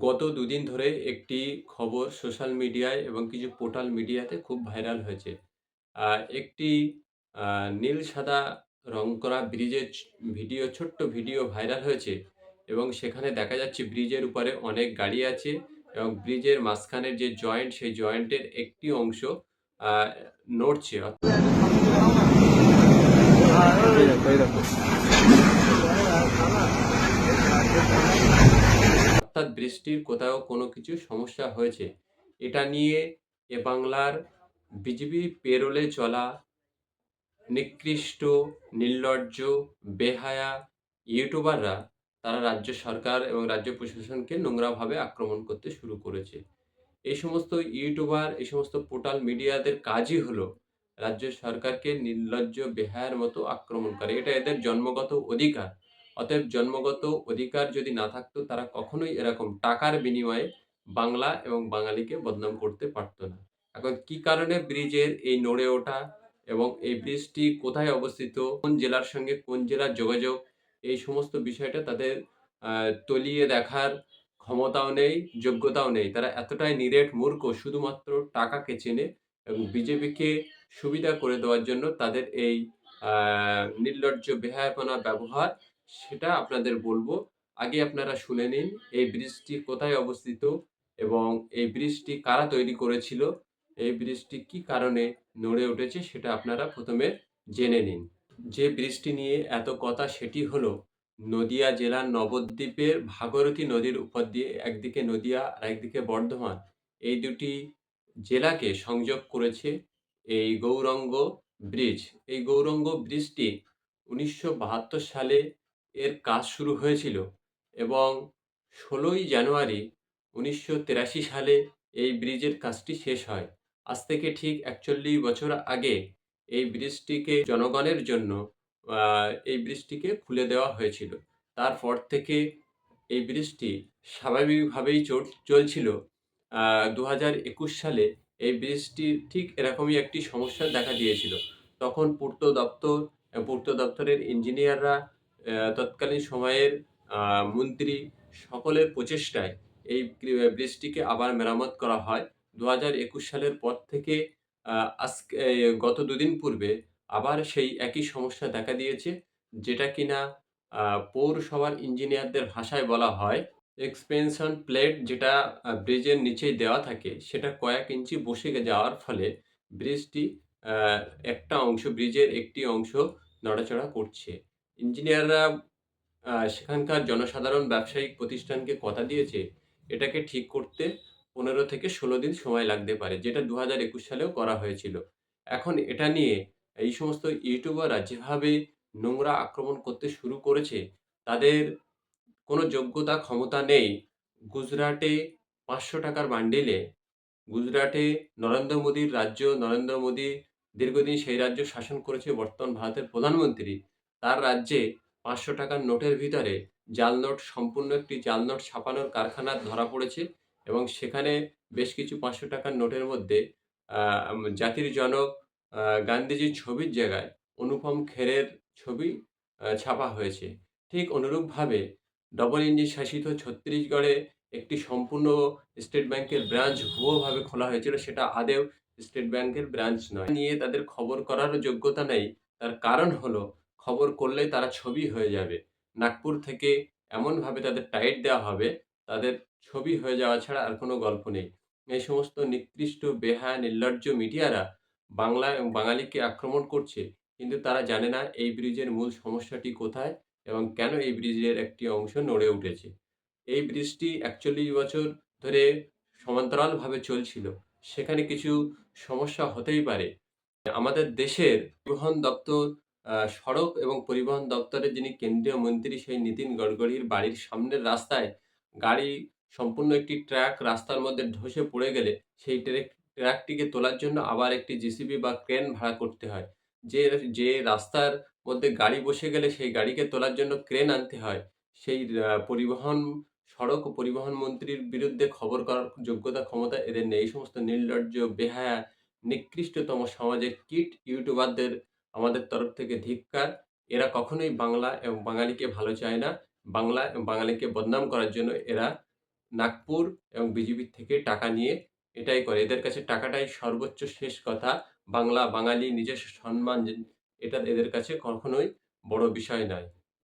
গত দুদিন ধরে একটি খবর সোশ্যাল মিডিয়ায় এবং কিছু পোর্টাল মিডিয়াতে খুব ভাইরাল হয়েছে। একটি নীল সাদা রং করা ব্রিজের ভিডিও, ছোট্ট ভিডিও ভাইরাল হয়েছে এবং সেখানে দেখা যাচ্ছে ব্রিজের উপরে অনেক গাড়ি আছে এবং ব্রিজের মাঝখানের যে জয়েন্ট, সেই জয়েন্টের একটি অংশ আ নড়ছে। অর্থাৎ বৃষ্টির কোথাও কোনো কিছু সমস্যা হয়েছে। এটা নিয়ে বাংলার বিজেপি পেরোলে চলা নিকৃষ্ট, নির্লজ্জ, বেহায়া ইউটিউবাররা তারা রাজ্য সরকার এবং রাজ্য প্রশাসনকে নোংরাভাবে আক্রমণ করতে শুরু করেছে। এই সমস্ত ইউটিউবার, এই সমস্ত পোর্টাল মিডিয়াদের কাজই হলো রাজ্য সরকারকে নির্লজ্জ, বেহায়ার মতো আক্রমণ করে। এটা এদের জন্মগত অধিকার। অতএব জন্মগত অধিকার যদি না থাকতো তারা কখনোই এরকম টাকার বিনিময়ে বাংলা এবং বাঙালিকে বদনাম করতে পারত না। এখন কি কারণে ব্রিজের এই নড়ে ওঠা এবং এই ব্রিজটি কোথায় অবস্থিত, কোন জেলার সঙ্গে কোন জেলার যোগাযোগ, এই সমস্ত বিষয়টা তাদের তলিয়ে দেখার ক্ষমতাও নেই, যোগ্যতাও নেই। তারা এতটাই নিরেট মূর্খ, শুধুমাত্র টাকাকে চেনে এবং বিজেপিকে সুবিধা করে দেওয়ার জন্য তাদের এই আ নির্লজ্জ বেহায়াপনা ব্যবহার, সেটা আপনাদের বলব। আগে আপনারা শুনে নিন এই ব্রিজটি কোথায় অবস্থিত এবং এই ব্রিজটি কারা তৈরি করেছিল, এই ব্রিজটি কি কারণে নড়ে উঠেছে সেটা আপনারা ১ম এ জেনে নিন। যে ব্রিজটি নিয়ে এত কথা সেটি হলো নদীয়া জেলার নবদ্বীপের ভাগীরথী নদীর উপর দিয়ে একদিকে নদীয়া আর একদিকে বর্ধমান, এই দুটি জেলাকে সংযোগ করেছে এই গৌরাঙ্গ ব্রিজ। এই গৌরাঙ্গ ব্রিজটি ১৯৭২ সালে এর কাজ শুরু হয়েছিল এবং ১৬ই জানুয়ারি ১৯৮৩ সালে এই ব্রিজের কাজটি শেষ হয়। আজ থেকে ঠিক ৪১ বছর আগে এই ব্রিজটিকে জনগণের জন্য আ এই ব্রিজটিকে খুলে দেওয়া হয়েছিল। তারপর থেকে এই ব্রিজটি স্বাভাবিকভাবেই চলছিল। ২০২১ সালে এই ব্রিজটির ঠিক এরকমই একটি সমস্যা দেখা দিয়েছিল। তখন পূর্ত দপ্তরের ইঞ্জিনিয়াররা, তৎকালীন সময়ের আ মন্ত্রী, সকলের প্রচেষ্টায় এই ব্রিজটিকে আবার মেরামত করা হয়। ২০২১ সালের পর থেকে আ আজকে গত দুদিন পূর্বে আবার সেই একই সমস্যা দেখা দিয়েছে। যেটা কিনা আ পৌরসভার ইঞ্জিনিয়ারদের ভাষায় বলা হয় এক্সপেনশন প্লেট, যেটা ব্রিজের নিচেই দেওয়া থাকে, সেটা কয়েক ইঞ্চি বসে যাওয়ার ফলে ব্রিজটি আ একটা অংশ, ব্রিজের একটি অংশ নড়াচড়া করছে। ইঞ্জিনিয়াররা সেখানকার জনসাধারণ ব্যবসায়িক প্রতিষ্ঠানকে কথা দিয়েছে এটাকে ঠিক করতে ১৫ থেকে ১৬ দিন সময় লাগতে পারে, যেটা ২০২১ সালেও করা হয়েছিল। এখন এটা নিয়ে এই সমস্ত ইউটিউবাররা যেভাবে নোংরা আক্রমণ করতে শুরু করেছে, তাদের কোনো যোগ্যতা ক্ষমতা নেই। গুজরাটে ৳৫০০ বান্ডিলে, গুজরাটে নরেন্দ্র মোদির রাজ্য, নরেন্দ্র মোদি দীর্ঘদিন সেই রাজ্য শাসন করেছে, বর্তমান ভারতের প্রধানমন্ত্রী। তার রাজ্যে ৳৫০০ নোটের ভিতরে জাল নোট, সম্পূর্ণ একটি জাল নোট ছাপানোর কারখানা ধরা পড়েছে এবং সেখানে বেশ কিছু ৳৫০০ নোটের মধ্যে আ জাতির জনক গান্ধীজির ছবির জায়গায় অনুপম খেরের ছবি ছাপা হয়েছে। ঠিক অনুরূপভাবে ডবল ইঞ্জিন শাসিত ছত্তিশগড়ে একটি সম্পূর্ণ স্টেট ব্যাংকের ব্রাঞ্চ ভুয়োভাবে খোলা হয়েছিল, সেটা আদৌ স্টেট ব্যাংকের ব্রাঞ্চ নয়। নিয়ে তাদের খবর করারও যোগ্যতা নেই। তার কারণ হলো খবর করলেই তারা ছবি হয়ে যাবে। নাগপুর থেকে এমনভাবে তাদের টাইট দেওয়া হবে, তাদের ছবি হয়ে যাওয়া ছাড়া আর কোনো গল্প নেই। এই সমস্ত নিকৃষ্ট, বেহায়া, নির্লজ্জ মিডিয়ারা বাংলা এবং বাঙালিকে আক্রমণ করছে। কিন্তু তারা জানে না এই ব্রিজের মূল সমস্যাটি কোথায় এবং কেন এই ব্রিজের একটি অংশ নড়ে উঠেছে। এই ব্রিজটি ৪১ বছর ধরে সমান্তরালভাবে চলছিল। সেখানে কিছু সমস্যা হতেই পারে। আমাদের দেশের পরিবহন দপ্তর, সড়ক এবং পরিবহন দপ্তরের যিনি কেন্দ্রীয় মন্ত্রী, সেই নীতিন গডকরির বাড়ির সামনের রাস্তায় গাড়ি, সম্পূর্ণ একটি ট্রাক রাস্তার মধ্যে ধসে পড়ে গেলে সেই ট্রাকটিকে তোলার জন্য আবার একটি জেসিবি বা ক্রেন ভাড়া করতে হয়। যে যে রাস্তার মধ্যে গাড়ি বসে গেলে সেই গাড়িকে তোলার জন্য ক্রেন আনতে হয়, সেই সড়ক ও পরিবহন মন্ত্রীর বিরুদ্ধে খবর করার যোগ্যতা ক্ষমতা এদের নেই। এই সমস্ত নির্লজ্জ, বেহায়া, নিকৃষ্টতম সমাজের কিট ইউটিউবারদের আমাদের তরফ থেকে ধিক্কার। এরা কখনোই বাংলা এবং বাঙালিকে ভালো চায় না। বাংলা এবং বাঙালিকে বদনাম করার জন্য এরা নাগপুর এবং বিজেপির থেকে টাকা নিয়ে এটাই করে। এদের কাছে টাকাটাই সর্বোচ্চ শেষ কথা। বাংলা, বাঙালি নিজস্ব সম্মান এটা এদের কাছে কখনোই বড় বিষয় নয়।